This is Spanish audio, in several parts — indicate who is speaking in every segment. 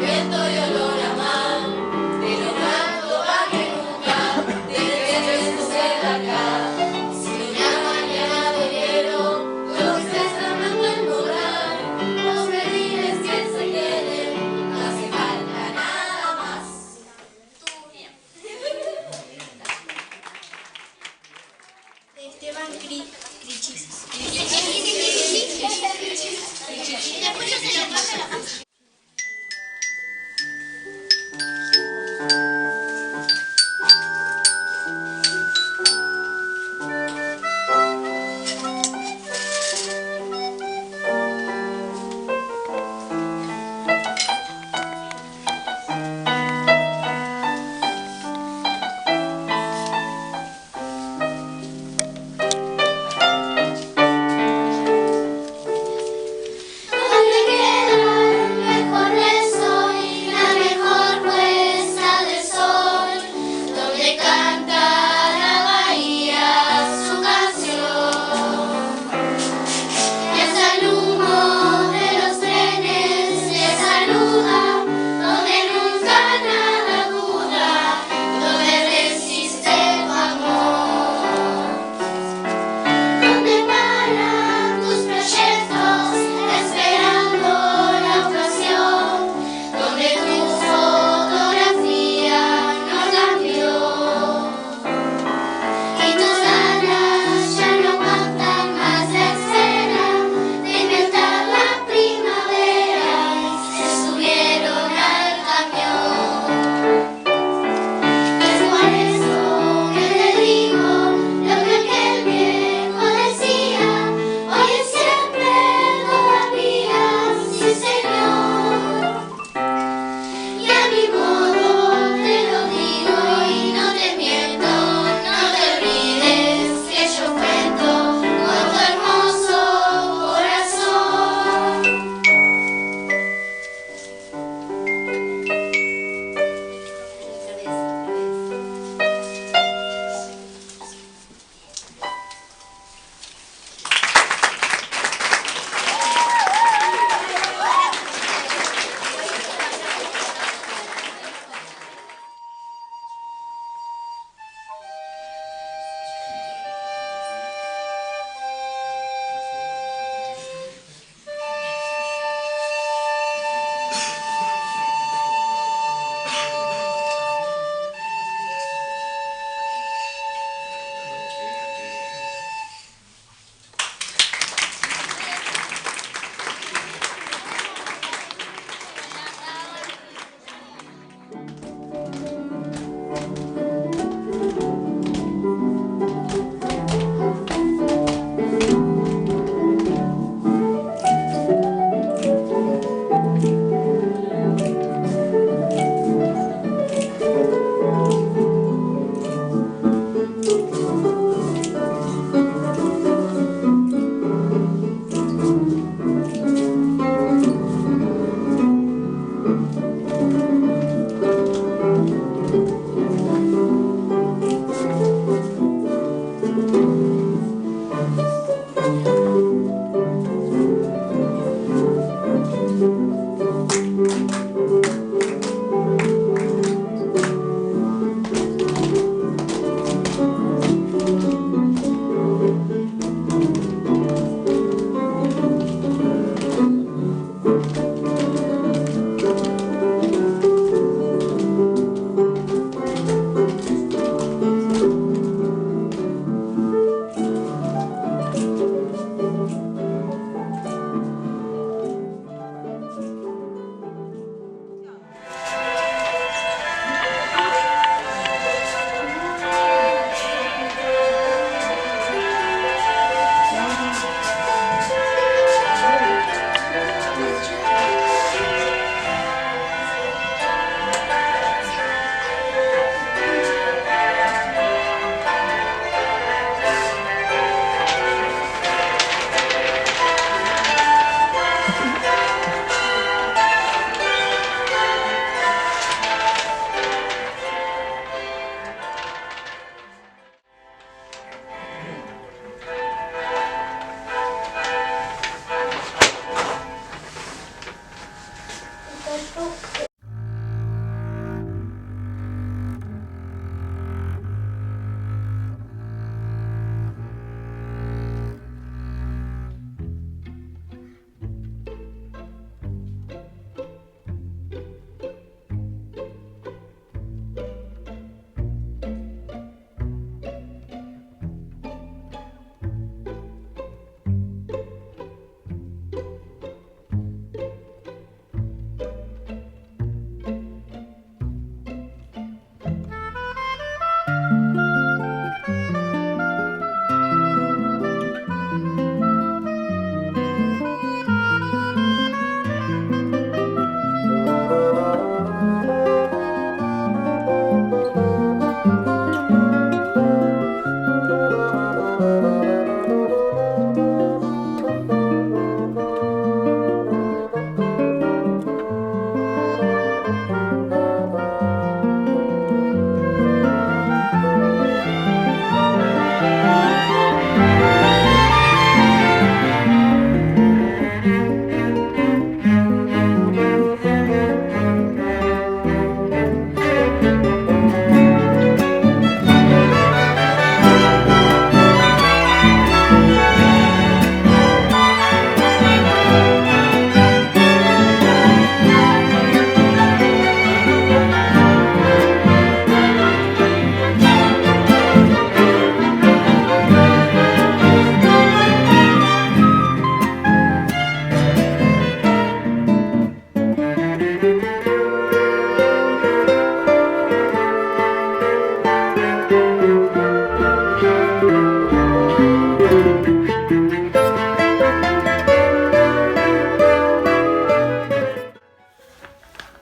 Speaker 1: viento y olor a mar, te lo canto pa' que nunca te quedes acá. Si una mañana de enero lo estés amando en borrar, vos me diles que se queden, no hace falta nada más.
Speaker 2: De Esteban Crichis.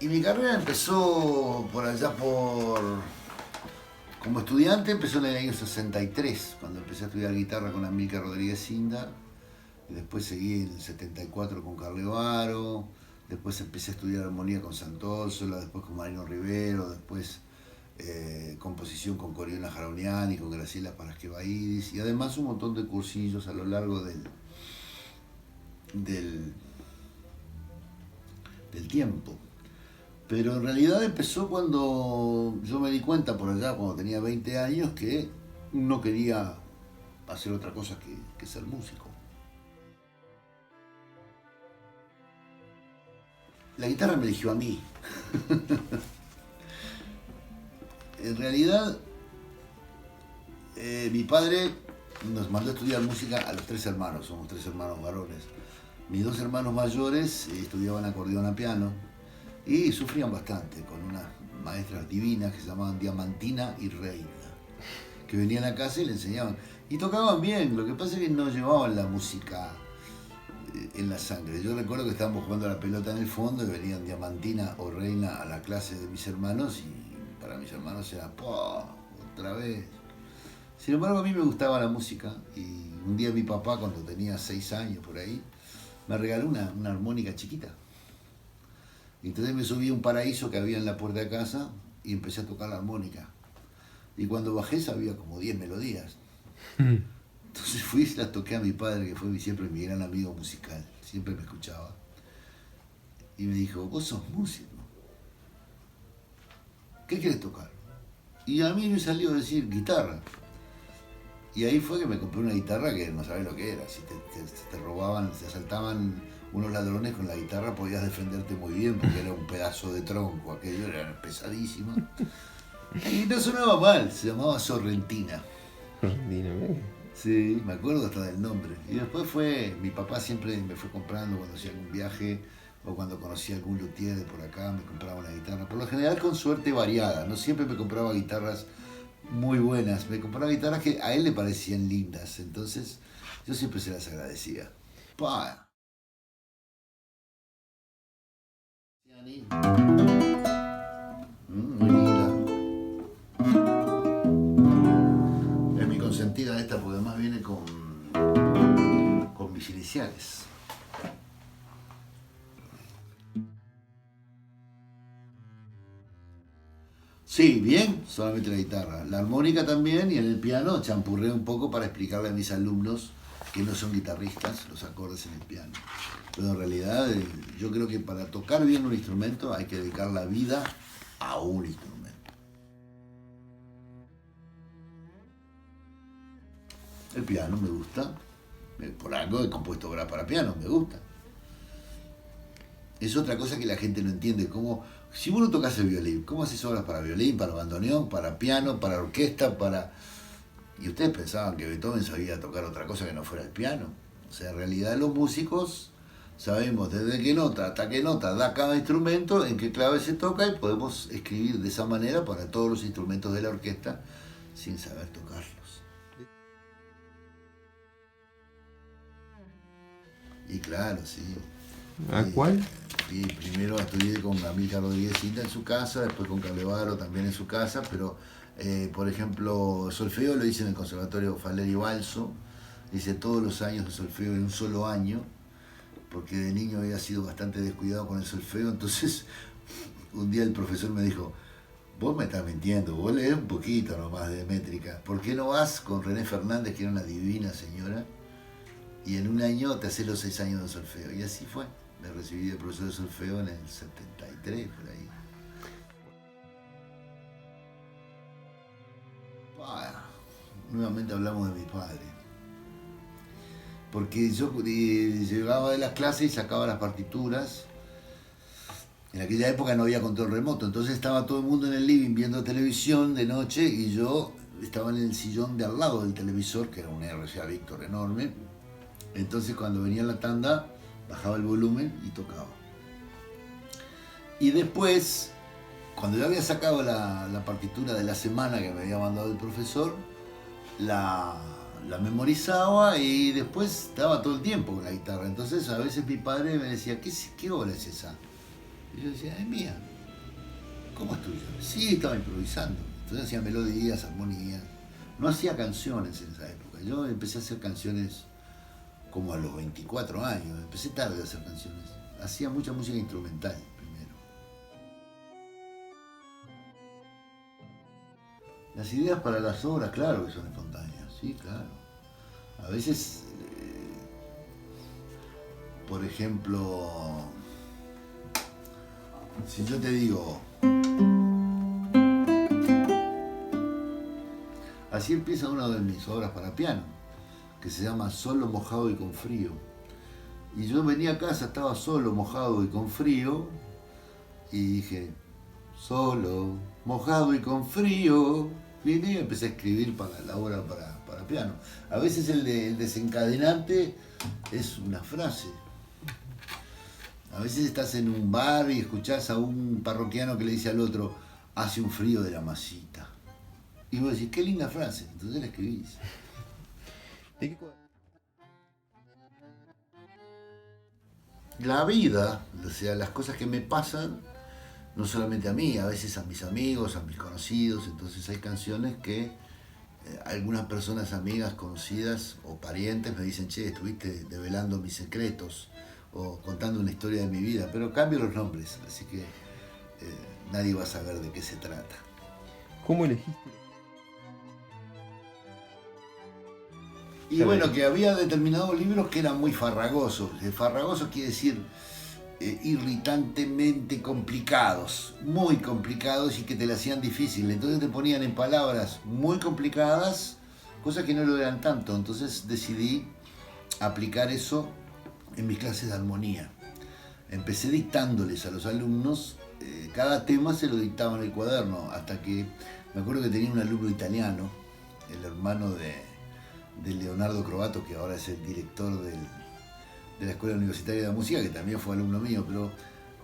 Speaker 3: Y mi carrera empezó por allá como estudiante empezó en el año 63, cuando empecé a estudiar guitarra con Amílcar Rodríguez Inda. Y después seguí en el 74 con Carlevaro. Después empecé a estudiar armonía con Sant'Orsola, después con Marino Rivero, después composición con Coriolano Jarauniani, con Graciela Parasquevaidis, y además un montón de cursillos a lo largo del tiempo. Pero en realidad empezó cuando yo me di cuenta por allá, cuando tenía 20 años, que no quería hacer otra cosa que ser músico. La guitarra me eligió a mí. En realidad, mi padre nos mandó a estudiar música a los 3 hermanos, somos 3 hermanos varones. Mis 2 hermanos mayores estudiaban acordeón a piano y sufrían bastante con unas maestras divinas que se llamaban Diamantina y Reina, que venían a casa y le enseñaban. Y tocaban bien, lo que pasa es que no llevaban la música en la sangre. Yo recuerdo que estábamos jugando a la pelota en el fondo y venían Diamantina o Reina a la clase de mis hermanos y para mis hermanos era ¡pah! Otra vez. Sin embargo, a mí me gustaba la música y un día mi papá, cuando tenía 6 años por ahí, me regaló una armónica chiquita. Y entonces me subí a un paraíso que había en la puerta de casa y empecé a tocar la armónica. Y cuando bajé sabía como 10 melodías. Entonces fui y las toqué a mi padre, que fue siempre mi gran amigo musical, siempre me escuchaba. Y me dijo, vos sos músico, ¿qué querés tocar? Y a mí me salió a decir guitarra. Y ahí fue que me compré una guitarra que no sabés lo que era. Si te robaban, te asaltaban unos ladrones con la guitarra, podías defenderte muy bien porque era un pedazo de tronco, aquello era pesadísimo. Y no sonaba mal, se llamaba Sorrentina. Sí, me acuerdo hasta del nombre. Y después mi papá siempre me fue comprando cuando hacía algún viaje o cuando conocía algún luthier de por acá, me compraba una guitarra. Por lo general con suerte variada, no siempre me compraba guitarras muy buenas, me compraba guitarras que a él le parecían lindas, entonces yo siempre se las agradecía. ¡Pah! Muy linda. Es mi consentida esta porque además viene con mis iniciales. Sí, bien, solamente la guitarra. La armónica también y en el piano champurré un poco para explicarle a mis alumnos que no son guitarristas los acordes en el piano. Pero en realidad yo creo que para tocar bien un instrumento hay que dedicar la vida a un instrumento. El piano me gusta, por algo he compuesto obras para piano, me gusta. Es otra cosa que la gente no entiende, como si vos no tocas el violín, ¿cómo haces obras para violín, para bandoneón, para piano, para orquesta, para...? Y ustedes pensaban que Beethoven sabía tocar otra cosa que no fuera el piano. O sea, en realidad los músicos sabemos desde qué nota hasta qué nota da cada instrumento, en qué clave se toca y podemos escribir de esa manera para todos los instrumentos de la orquesta sin saber tocarlos. Y claro, sí.
Speaker 4: ¿A cuál?
Speaker 3: Sí, primero estudié con Amílcar Rodríguez Inda en su casa, después con Carlevaro también en su casa, pero por ejemplo, solfeo lo hice en el Conservatorio Falieri Balzo, hice todos los años de solfeo en un solo año, porque de niño había sido bastante descuidado con el solfeo, entonces un día el profesor me dijo, vos me estás mintiendo, vos lees un poquito nomás de métrica, ¿por qué no vas con René Fernández, que era una divina señora, y en un año te haces los 6 años de solfeo? Y así fue. Me recibí de profesor de solfeo en el 73, por ahí. Nuevamente hablamos de mi padre. Porque yo llegaba de las clases y sacaba las partituras. En aquella época no había control remoto, entonces estaba todo el mundo en el living viendo televisión de noche y yo estaba en el sillón de al lado del televisor, que era un RCA Victor enorme. Entonces cuando venía la tanda, bajaba el volumen y tocaba. Y después, cuando yo había sacado la partitura de la semana que me había mandado el profesor, la memorizaba y después estaba todo el tiempo con la guitarra. Entonces a veces mi padre me decía, ¿qué obra es esa? Y yo decía, es mía. ¿Cómo es tuyo? Sí, estaba improvisando. Entonces hacía melodías, armonías. No hacía canciones en esa época. Yo empecé a hacer canciones como a los 24 años. Empecé tarde a hacer canciones. Hacía mucha música instrumental primero. Las ideas para las obras, claro que son espontáneas. Sí, claro. A veces, por ejemplo, si yo te digo, así empieza una de mis obras para piano, que se llama Solo, mojado y con frío. Y yo venía a casa, estaba solo, mojado y con frío, y dije, solo, mojado y con frío. Vine y empecé a escribir para la obra para piano. A veces el desencadenante es una frase. A veces estás en un bar y escuchás a un parroquiano que le dice al otro, hace un frío de la masita. Y vos decís, qué linda frase, entonces la escribís. La vida, o sea, las cosas que me pasan, no solamente a mí, a veces a mis amigos, a mis conocidos, entonces hay canciones que algunas personas amigas, conocidas o parientes me dicen, che, estuviste develando mis secretos o contando una historia de mi vida, pero cambio los nombres, así que nadie va a saber de qué se trata.
Speaker 4: ¿Cómo elegiste?
Speaker 3: Y bueno, que había determinados libros que eran muy farragosos. Farragoso quiere decir irritantemente complicados, muy complicados y que te la hacían difícil. Entonces te ponían en palabras muy complicadas, cosas que no lo eran tanto. Entonces decidí aplicar eso en mis clases de armonía. Empecé dictándoles a los alumnos, cada tema se lo dictaba en el cuaderno, hasta que me acuerdo que tenía un alumno italiano, el hermano de Leonardo Croato, que ahora es el director de la Escuela Universitaria de Música, que también fue alumno mío, pero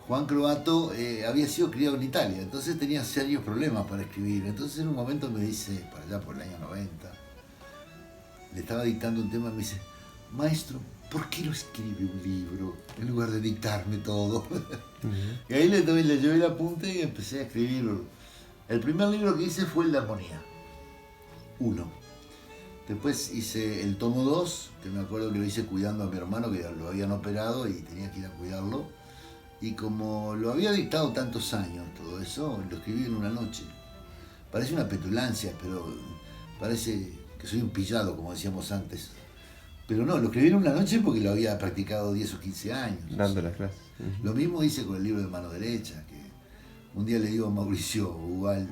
Speaker 3: Juan Croato había sido criado en Italia, entonces tenía serios problemas para escribir. Entonces en un momento me dice, para allá por el año 90, le estaba dictando un tema y me dice, maestro, ¿por qué no escribe un libro en lugar de dictarme todo? Y ahí le llevé el apunte y empecé a escribir. El primer libro que hice fue el de armonía, 1. Después hice el tomo 2, que me acuerdo que lo hice cuidando a mi hermano, que lo habían operado y tenía que ir a cuidarlo. Y como lo había dictado tantos años, todo eso, lo escribí en una noche. Parece una petulancia, pero parece que soy un pillado, como decíamos antes. Pero no, lo escribí en una noche porque lo había practicado 10 o 15 años.
Speaker 4: Dando las clases.
Speaker 3: Lo mismo hice con el libro de mano derecha, que un día le digo a Mauricio Ugal,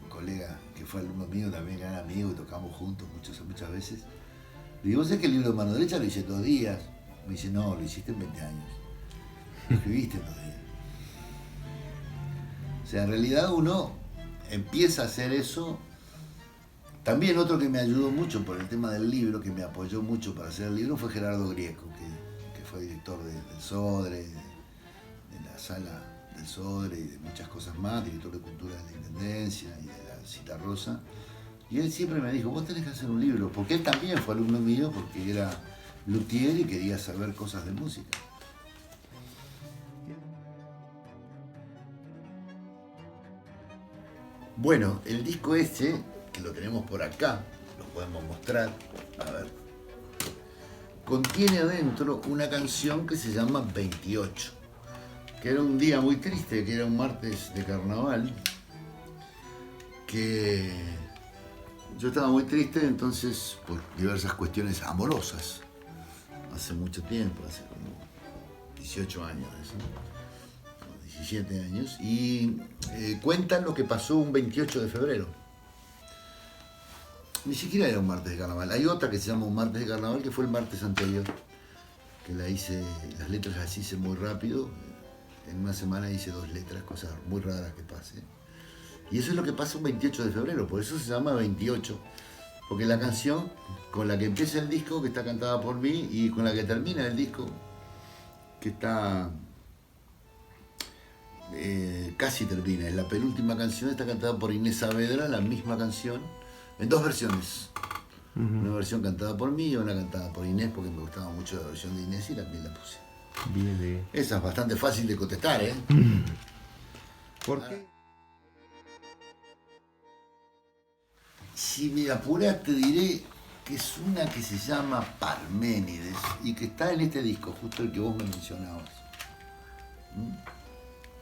Speaker 3: un colega que fue alumno mío, también gran amigo, y tocamos juntos muchas veces. Le digo, ¿sabes que el libro de mano derecha lo hice 2 días? Me dice, no, lo hiciste en 20 años. Lo escribiste en 2 días. O sea, en realidad uno empieza a hacer eso. También otro que me ayudó mucho por el tema del libro, que me apoyó mucho para hacer el libro, fue Gerardo Grieco, que fue director del Sodre, de la sala del Sodre y de muchas cosas más, director de Cultura de la Intendencia y de la Citarrosa. Y él siempre me dijo, vos tenés que hacer un libro, porque él también fue alumno mío, porque era luthier y quería saber cosas de música. Bueno, el disco este, que lo tenemos por acá, lo podemos mostrar, a ver, contiene adentro una canción que se llama 28, que era un día muy triste, que era un martes de carnaval, que yo estaba muy triste, entonces, por diversas cuestiones amorosas, hace mucho tiempo, hace como 18 años, eso, 17 años, y cuentan lo que pasó un 28 de febrero. Ni siquiera era un martes de carnaval. Hay otra que se llama un martes de carnaval, que fue el martes anterior, que la hice, las letras las hice muy rápido. En una semana hice 2 letras, cosas muy raras que pasen. Y eso es lo que pasa un 28 de febrero, por eso se llama 28. Porque la canción con la que empieza el disco, que está cantada por mí, y con la que termina el disco, que está casi termina, es la penúltima canción, está cantada por Inés Saavedra, la misma canción, en 2 versiones. Una versión cantada por mí y una cantada por Inés, porque me gustaba mucho la versión de Inés y también la puse.
Speaker 4: Bien.
Speaker 3: Esa es bastante fácil de contestar, ¿eh?
Speaker 4: ¿Por qué?
Speaker 3: Si me apuras te diré que es una que se llama Parménides y que está en este disco, justo el que vos me mencionabas.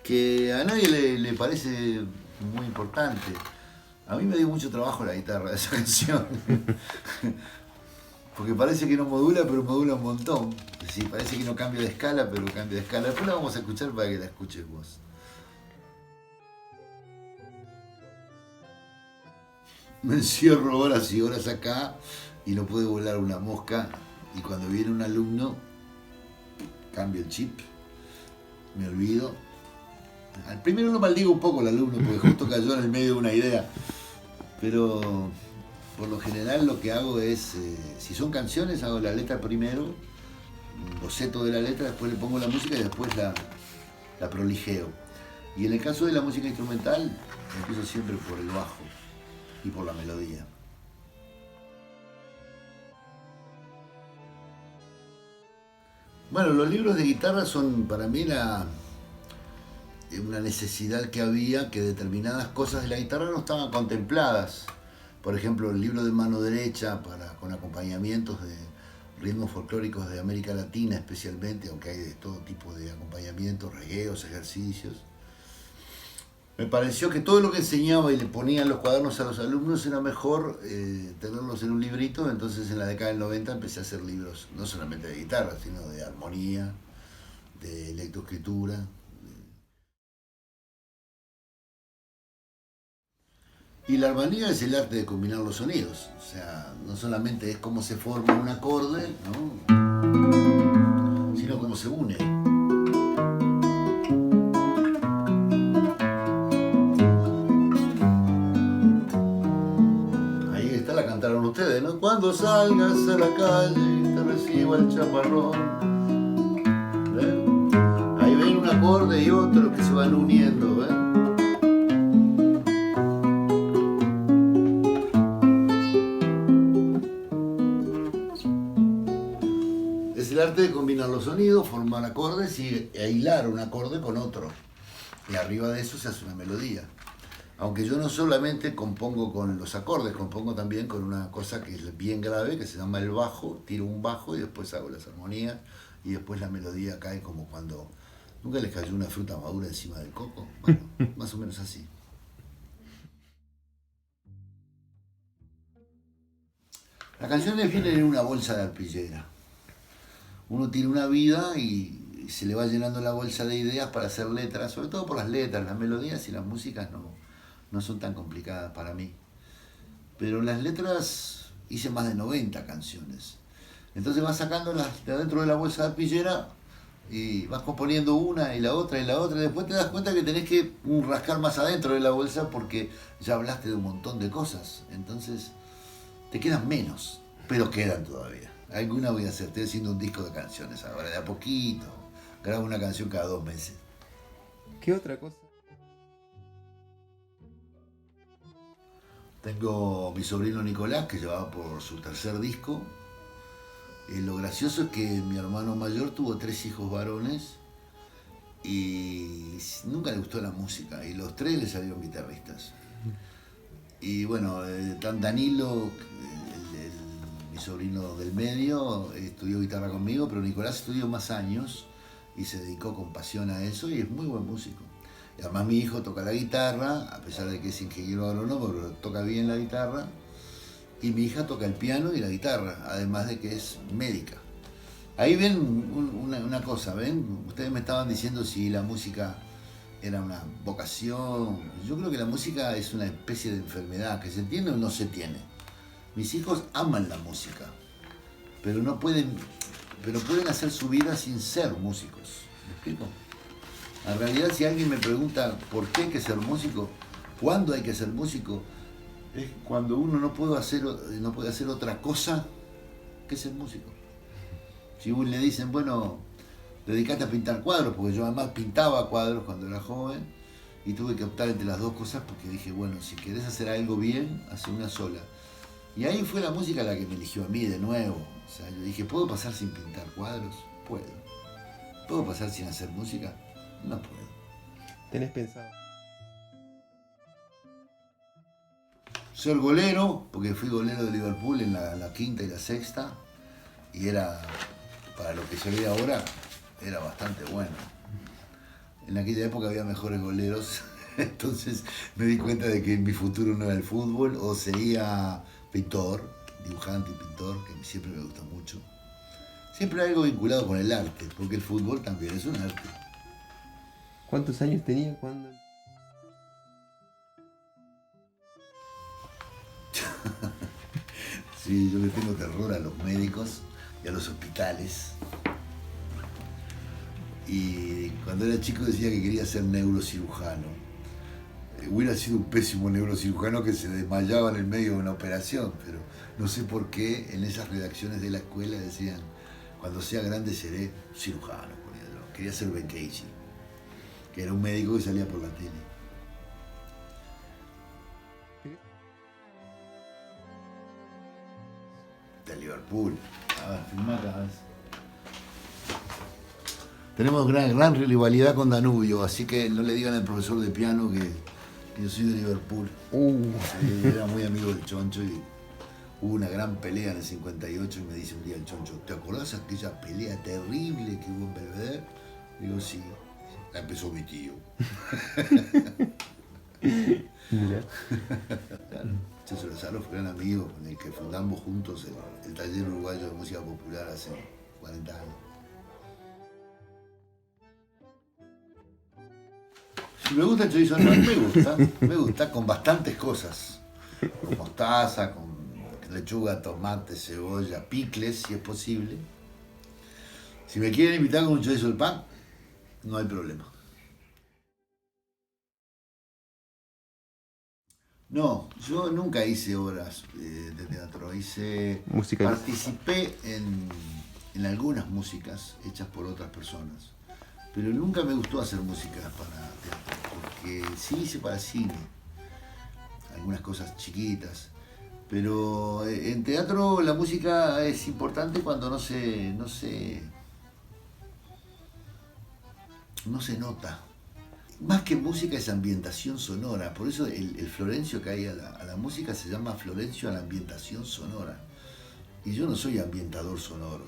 Speaker 3: Que a nadie le parece muy importante. A mí me dio mucho trabajo la guitarra de esa canción. Porque parece que no modula, pero modula un montón. Sí, parece que no cambia de escala, pero cambia de escala. Después la vamos a escuchar para que la escuches vos. Me encierro horas y horas acá y no puede volar una mosca. Y cuando viene un alumno, cambio el chip, me olvido. Al primero lo maldigo un poco al alumno porque justo cayó en el medio de una idea. Pero por lo general lo que hago es, si son canciones, hago la letra primero, un boceto de la letra, después le pongo la música y después la prolijeo. Y en el caso de la música instrumental, empiezo siempre por el bajo y por la melodía. Bueno, los libros de guitarra son para mí una necesidad que había, que determinadas cosas de la guitarra no estaban contempladas. Por ejemplo, el libro de mano derecha con acompañamientos de ritmos folclóricos de América Latina especialmente, aunque hay de todo tipo de acompañamientos, regueos, ejercicios. Me pareció que todo lo que enseñaba y le ponía en los cuadernos a los alumnos era mejor tenerlos en un librito. Entonces en la década del 90 empecé a hacer libros, no solamente de guitarra, sino de armonía, de lectoescritura. Y la armonía es el arte de combinar los sonidos. O sea, no solamente es cómo se forma un acorde, ¿no? Sino cómo se une. Cantaron ustedes, ¿no? Cuando salgas a la calle te reciba el chaparrón. ¿Ven? Ahí ven un acorde y otro que se van uniendo, ¿ven? Es el arte de combinar los sonidos, formar acordes y hilar un acorde con otro. Y arriba de eso se hace una melodía. Aunque yo no solamente compongo con los acordes, compongo también con una cosa que es bien grave, que se llama el bajo. Tiro un bajo y después hago las armonías y después la melodía cae como cuando... ¿Nunca les cayó una fruta madura encima del coco? Bueno, más o menos así. Las canciones vienen en una bolsa de arpillera. Uno tiene una vida y se le va llenando la bolsa de ideas para hacer letras, sobre todo por las letras, las melodías y las músicas no son tan complicadas para mí. Pero las letras hice más de 90 canciones. Entonces vas sacándolas de adentro de la bolsa de arpillera y vas componiendo una y la otra y la otra. Y después te das cuenta que tenés que rascar más adentro de la bolsa porque ya hablaste de un montón de cosas. Entonces te quedan menos, pero quedan todavía. Alguna voy a hacer. Estoy haciendo un disco de canciones ahora, de a poquito. Grabo una canción cada 2 meses.
Speaker 4: ¿Qué otra cosa?
Speaker 3: Tengo mi sobrino Nicolás, que llevaba por su 3er disco. Lo gracioso es que mi hermano mayor tuvo 3 hijos varones y nunca le gustó la música, y los 3 le salieron guitarristas. Y bueno, Danilo, mi sobrino del medio, estudió guitarra conmigo, pero Nicolás estudió más años y se dedicó con pasión a eso y es muy buen músico. Y además mi hijo toca la guitarra, a pesar de que es ingeniero agrónomo, pero toca bien la guitarra. Y mi hija toca el piano y la guitarra, además de que es médica. Ahí ven una cosa, ¿ven? Ustedes me estaban diciendo si la música era una vocación. Yo creo que la música es una especie de enfermedad, que se tiene o no se tiene. Mis hijos aman la música, pero pueden hacer su vida sin ser músicos. ¿Me explico? En realidad, si alguien me pregunta por qué hay que ser músico, cuándo hay que ser músico, es cuando uno no puede hacer otra cosa que ser músico. Si le dicen, bueno, dedicate a pintar cuadros, porque yo además pintaba cuadros cuando era joven y tuve que optar entre las dos cosas porque dije, bueno, si querés hacer algo bien, hace una sola. Y ahí fue la música la que me eligió a mí de nuevo. O sea, yo dije, ¿puedo pasar sin pintar cuadros? Puedo. ¿Puedo pasar sin hacer música? No puedo.
Speaker 4: ¿Tenés pensado?
Speaker 3: Ser golero, porque fui golero de Liverpool en la quinta y la sexta, y era, para lo que se ve ahora, era bastante bueno. En aquella época había mejores goleros, entonces me di cuenta de que mi futuro no era el fútbol, o sería pintor, dibujante y pintor, que siempre me gusta mucho. Siempre algo vinculado con el arte, porque el fútbol también es un arte.
Speaker 4: ¿Cuántos años tenía cuando...?
Speaker 3: Sí, yo le tengo terror a los médicos y a los hospitales. Y cuando era chico decía que quería ser neurocirujano. Hubiera sido un pésimo neurocirujano que se desmayaba en el medio de una operación, pero no sé por qué en esas redacciones de la escuela decían, cuando sea grande seré cirujano. Quería ser Ben Casey, que era un médico que salía por la tele. De Liverpool. A ver, filmá acá. Tenemos gran rivalidad con Danubio, así que no le digan al profesor de piano que yo soy de Liverpool. Sí, era muy amigo del Choncho y hubo una gran pelea en el 58 y me dice un día el Choncho, ¿te acordás aquella pelea terrible que hubo en Belvedere? Digo, sí, la empezó mi tío.
Speaker 4: Mira.
Speaker 3: Checho Lozano fue gran amigo con el que fundamos juntos el Taller Uruguayo de Música Popular hace 40 años. Si me gusta el chorizo animal, me gusta con bastantes cosas. Con mostaza, con lechuga, tomate, cebolla, picles, si es posible. Si me quieren invitar con un chorizo al pan, no hay problema. No, yo nunca hice obras de teatro, participé en algunas músicas hechas por otras personas, pero nunca me gustó hacer música para teatro, porque sí hice para cine, algunas cosas chiquitas, pero en teatro la música es importante cuando no se nota. Más que música es ambientación sonora, por eso el Florencio que hay a la música se llama Florencio a la ambientación sonora. Y yo no soy ambientador sonoro,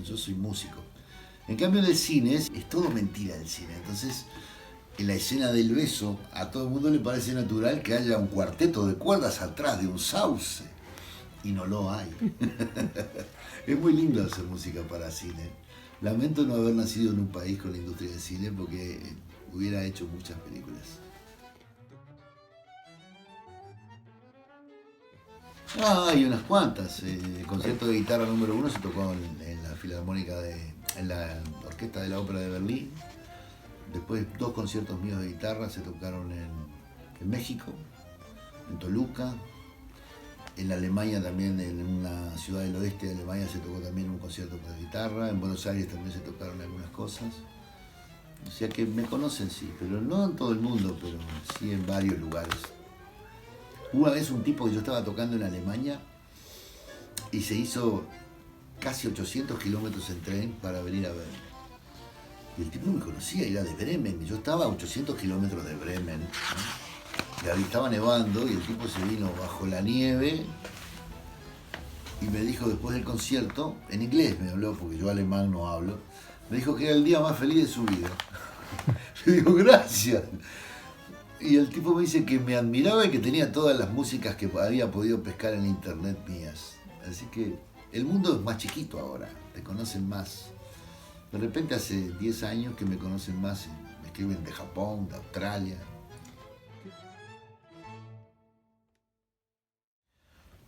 Speaker 3: yo soy músico. En cambio en el cine es todo mentira del cine, entonces en la escena del beso a todo el mundo le parece natural que haya un cuarteto de cuerdas atrás de un sauce, y no lo hay. Es muy lindo hacer música para cine. Lamento no haber nacido en un país con la industria del cine porque hubiera hecho muchas películas. Hay unas cuantas. El concierto de guitarra número 1 se tocó en la Filarmónica en la Orquesta de la Ópera de Berlín. Después 2 conciertos míos de guitarra se tocaron en México, en Toluca. En Alemania también, en una ciudad del oeste de Alemania se tocó también un concierto para guitarra. En Buenos Aires también se tocaron algunas cosas. O sea que me conocen, sí, pero no en todo el mundo, pero sí en varios lugares. Una vez un tipo que yo estaba tocando en Alemania y se hizo casi 800 kilómetros en tren para venir a verme. Y el tipo no me conocía, era de Bremen, y yo estaba a 800 kilómetros de Bremen, ¿no? Y ahí estaba nevando y el tipo se vino bajo la nieve y me dijo después del concierto, en inglés me habló porque yo alemán no hablo, me dijo que era el día más feliz de su vida. Le digo, gracias. Y el tipo me dice que me admiraba y que tenía todas las músicas que había podido pescar en internet mías. Así que el mundo es más chiquito ahora, te conocen más. De repente hace 10 años que me conocen más, me escriben de Japón, de Australia.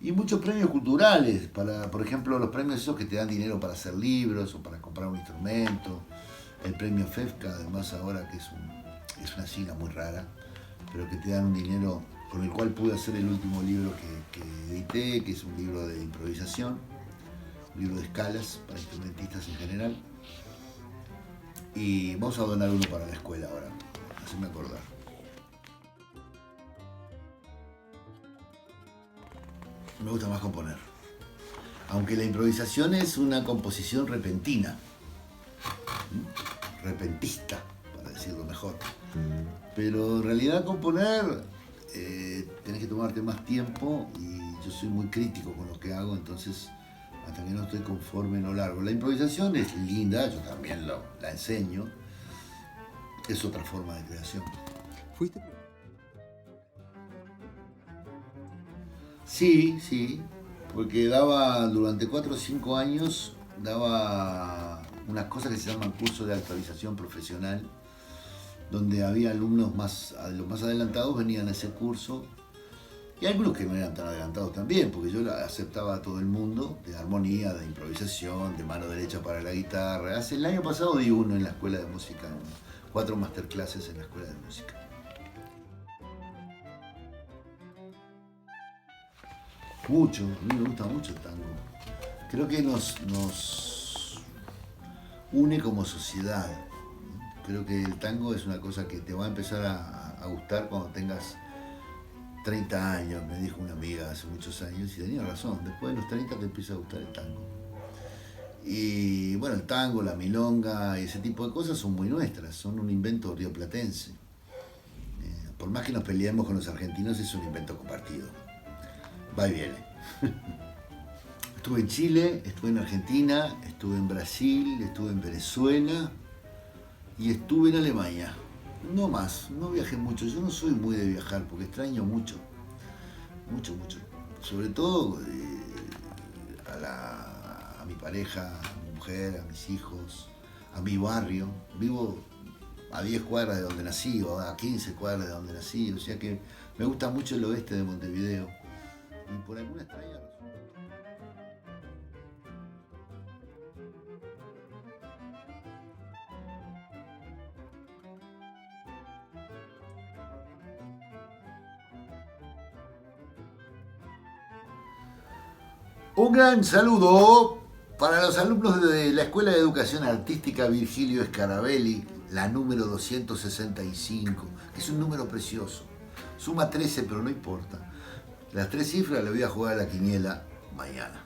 Speaker 3: Y muchos premios culturales, por ejemplo, los premios esos que te dan dinero para hacer libros o para comprar un instrumento. El premio FEFCA, además ahora que es una sigla muy rara, pero que te dan un dinero con el cual pude hacer el último libro que edité, que es un libro de improvisación, un libro de escalas para instrumentistas en general. Y vamos a donar uno para la escuela ahora, haceme acordar. Me gusta más componer. Aunque la improvisación es una composición repentina, repentista, para decirlo mejor. Pero en realidad componer tenés que tomarte más tiempo y yo soy muy crítico con lo que hago, entonces hasta que no estoy conforme no largo. La improvisación es linda, yo también la enseño, es otra forma de creación.
Speaker 4: ¿Fuiste?
Speaker 3: Sí, porque daba durante 4 o 5 años, daba unas cosas que se llaman cursos de actualización profesional, donde había alumnos los más adelantados venían a ese curso, y algunos que no eran tan adelantados también, porque yo aceptaba a todo el mundo, de armonía, de improvisación, de mano derecha para la guitarra. El año pasado di uno en la escuela de música, 4 masterclasses en la escuela de música. Mucho, a mí me gusta mucho el tango. Creo que nos une como sociedad. Creo que el tango es una cosa que te va a empezar a gustar cuando tengas 30 años, me dijo una amiga hace muchos años, y tenía razón, después de los 30 te empieza a gustar el tango. Y bueno, el tango, la milonga y ese tipo de cosas son muy nuestras, son un invento rioplatense. Por más que nos peleemos con los argentinos, es un invento compartido. Va y viene. Estuve en Chile, estuve en Argentina, estuve en Brasil, estuve en Venezuela y estuve en Alemania. No más, no viajé mucho. Yo no soy muy de viajar porque extraño mucho. Mucho. Sobre todo a mi pareja, a mi mujer, a mis hijos, a mi barrio. Vivo a 10 cuadras de donde nací o a 15 cuadras de donde nací. O sea que me gusta mucho el oeste de Montevideo. Y por alguna extraña razón. Un gran saludo para los alumnos de la Escuela de Educación Artística Virgilio Scarabelli, la número 265, que es un número precioso. Suma 13, pero no importa. Las 3 cifras le voy a jugar a la quiniela mañana.